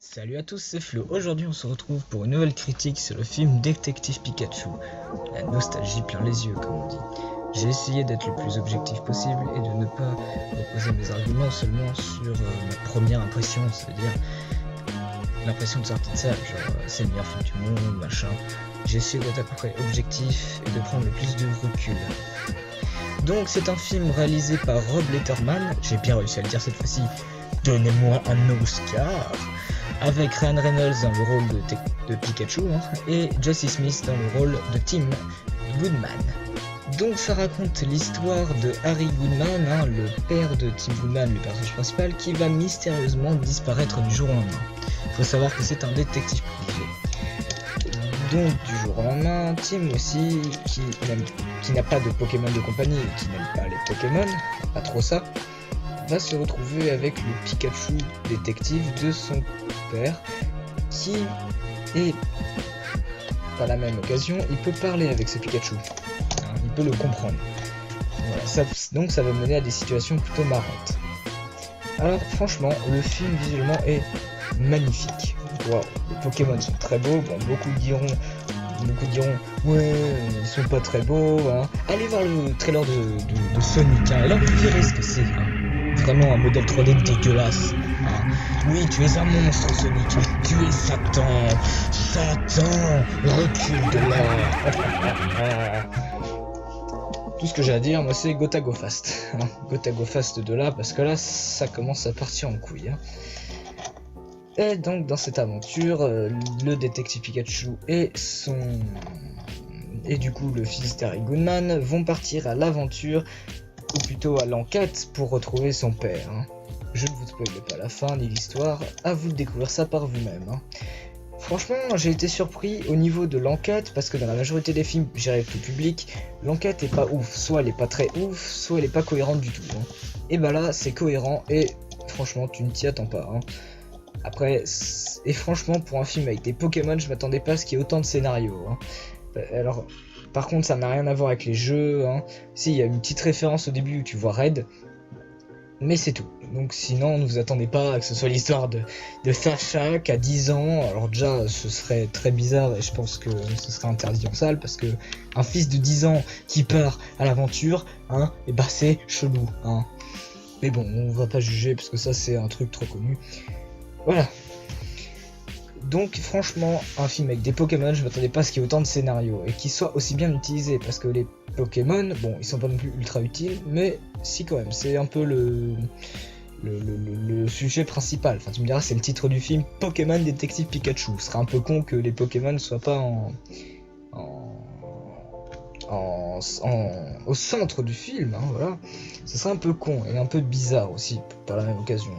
Salut à tous, c'est Flo. Aujourd'hui, on se retrouve pour une nouvelle critique sur le film Détective Pikachu. La nostalgie plein les yeux, comme on dit. J'ai essayé d'être le plus objectif possible et de ne pas reposer mes arguments seulement sur ma première impression, c'est-à-dire l'impression de sortie de salle, genre c'est le meilleur film du monde, machin. J'ai essayé d'être à peu près objectif et de prendre le plus de recul. Donc, c'est un film réalisé par Rob Letterman, j'ai bien réussi à le dire cette fois-ci. Donnez-moi un Oscar, avec Ryan Reynolds dans le rôle de Pikachu et Jesse Smith dans le rôle de Tim Goodman. Donc ça raconte l'histoire de Harry Goodman, le père de Tim Goodman, le personnage principal, qui va mystérieusement disparaître du jour au lendemain. Il faut savoir que c'est un détective privé. Donc du jour au lendemain, Tim aussi, qui n'a pas de Pokémon de compagnie et qui n'aime pas les Pokémon, pas trop ça, va se retrouver avec le Pikachu détective de son père, qui est, par la même occasion, il peut parler avec ce Pikachu, il peut le comprendre. Voilà, donc ça va mener à des situations plutôt marrantes. Alors franchement, le film visuellement est magnifique. Wow, les Pokémon sont très beaux, bon, beaucoup diront ouais, ils sont pas très beaux. Allez voir le trailer de Sonic, et là vous verrez ce que c'est. Vraiment un modèle 3D dégueulasse. Oui, tu es un monstre, Sonic. Tu es Satan. Satan, recule de là. Tout ce que j'ai à dire, moi, c'est Gotha Go Fast. Gotha Go Fast de là, parce que là, ça commence à partir en couille. Et donc, dans cette aventure, le détective Pikachu et du coup, le fils d'Harry Goodman vont partir à l'aventure, ou plutôt à l'enquête, pour retrouver son père. Je ne vous spoile pas la fin ni l'histoire, à vous de découvrir ça par vous-même. Franchement, j'ai été surpris au niveau de l'enquête, parce que dans la majorité des films gérés tout public, l'enquête est pas ouf. Soit elle est pas très ouf, soit elle est pas cohérente du tout. Et bah là, c'est cohérent, et franchement, tu ne t'y attends pas. Après, et franchement, pour un film avec des Pokémon, je m'attendais pas à ce qu'il y ait autant de scénarios. Alors, par contre, ça n'a rien à voir avec les jeux. Si, il y a une petite référence au début où tu vois Red, mais c'est tout. Donc sinon, ne vous attendez pas à que ce soit l'histoire de Sacha qui a 10 ans. Alors déjà, ce serait très bizarre et je pense que ce serait interdit en salle, parce que un fils de 10 ans qui part à l'aventure, et bah c'est chelou. Mais bon, on va pas juger parce que ça c'est un truc trop connu. Voilà. Donc franchement, un film avec des Pokémon, je m'attendais pas à ce qu'il y ait autant de scénarios et qu'ils soient aussi bien utilisés, parce que les Pokémon, bon, ils sont pas non plus ultra utiles, mais si quand même, c'est un peu le sujet principal. Enfin, tu me diras, c'est le titre du film, Pokémon Détective Pikachu. Ce serait un peu con que les Pokémon soient pas au centre du film, voilà. Ce serait un peu con et un peu bizarre aussi, par la même occasion.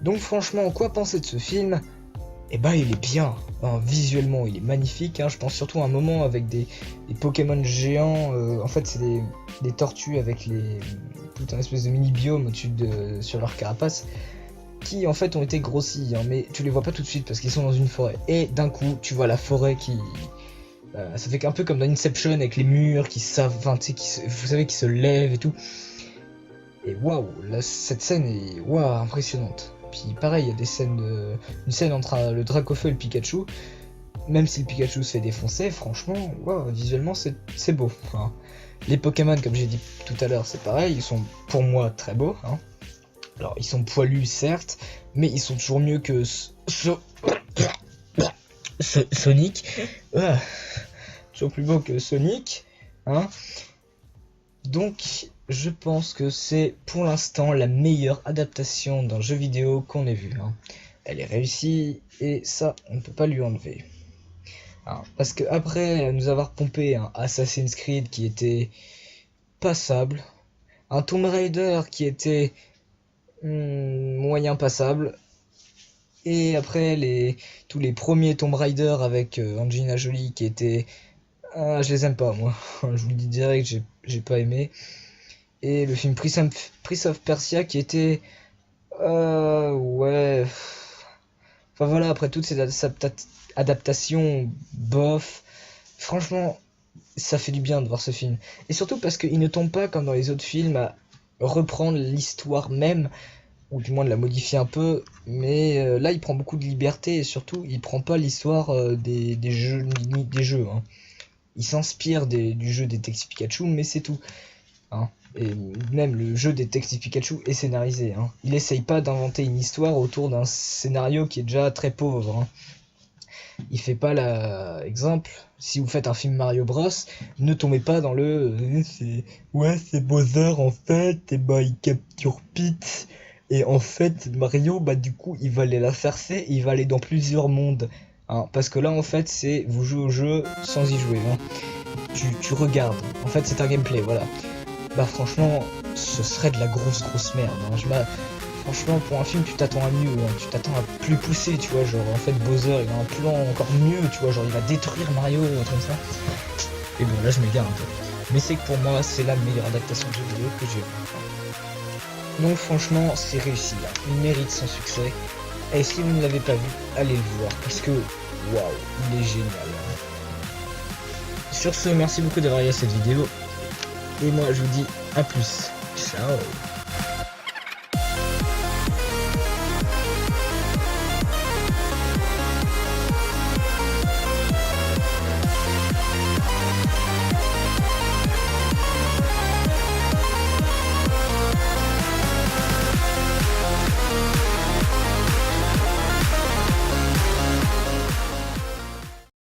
Donc franchement, quoi penser de ce film ? Et bah il est bien, visuellement il est magnifique, je pense surtout à un moment avec des Pokémon géants, en fait c'est des tortues avec tout un espèce de mini biome au-dessus sur leur carapace, qui en fait ont été grossis, mais tu les vois pas tout de suite parce qu'ils sont dans une forêt, et d'un coup tu vois la forêt ça fait un peu comme dans Inception avec les murs qui vous savez, qui se lèvent et tout, et waouh, cette scène est impressionnante. Puis pareil, il y a une scène entre le Dracofeu et le Pikachu. Même si le Pikachu se fait défoncer, franchement, visuellement c'est beau. Les Pokémon, comme j'ai dit tout à l'heure, c'est pareil, ils sont pour moi très beaux. Alors ils sont poilus certes, mais ils sont toujours mieux que Sonic. Toujours plus beau que Sonic. Donc je pense que c'est pour l'instant la meilleure adaptation d'un jeu vidéo qu'on ait vu. Elle est réussie et ça on ne peut pas lui enlever. Parce que après nous avoir pompé un Assassin's Creed qui était passable, un Tomb Raider qui était moyen passable, et après tous les premiers Tomb Raider avec Angelina Jolie qui étaient je les aime pas moi. Je vous le dis direct, j'ai pas aimé. Et le film Prince of Persia qui était ouais, enfin voilà, après toutes ces adaptations bof, franchement ça fait du bien de voir ce film, et surtout parce qu'il ne tombe pas comme dans les autres films à reprendre l'histoire même ou du moins de la modifier un peu, mais là il prend beaucoup de liberté et surtout il prend pas l'histoire des jeux, des jeux, hein. Il s'inspire du jeu Détective Pikachu, mais c'est tout, hein. Et même le jeu Détective Pikachu est scénarisé, hein. Il essaye pas d'inventer une histoire autour d'un scénario qui est déjà très pauvre, hein. Il fait pas la exemple, si vous faites un film Mario Bros, ne tombez pas dans le c'est Bowser en fait, et bah il capture Peach, et en fait Mario bah du coup il va aller la farcer et il va aller dans plusieurs mondes, hein, parce que là en fait c'est vous jouez au jeu sans y jouer, hein. Tu regardes, en fait c'est un gameplay, voilà. Bah franchement ce serait de la grosse merde, hein. Franchement, pour un film, tu t'attends à mieux, hein. Tu t'attends à plus pousser, tu vois. Genre, en fait, Bowser, il a un plan encore mieux, tu vois. Genre, il va détruire Mario, un truc comme ça. Et bon, là, je m'égare un peu. Mais c'est que pour moi, c'est la meilleure adaptation de jeu vidéo que j'ai vue. Donc, franchement, c'est réussi, là. Il mérite son succès. Et si vous ne l'avez pas vu, allez le voir. Parce que, waouh, il est génial. Sur ce, merci beaucoup d'avoir regardé cette vidéo. Et moi, je vous dis à plus. Ciao.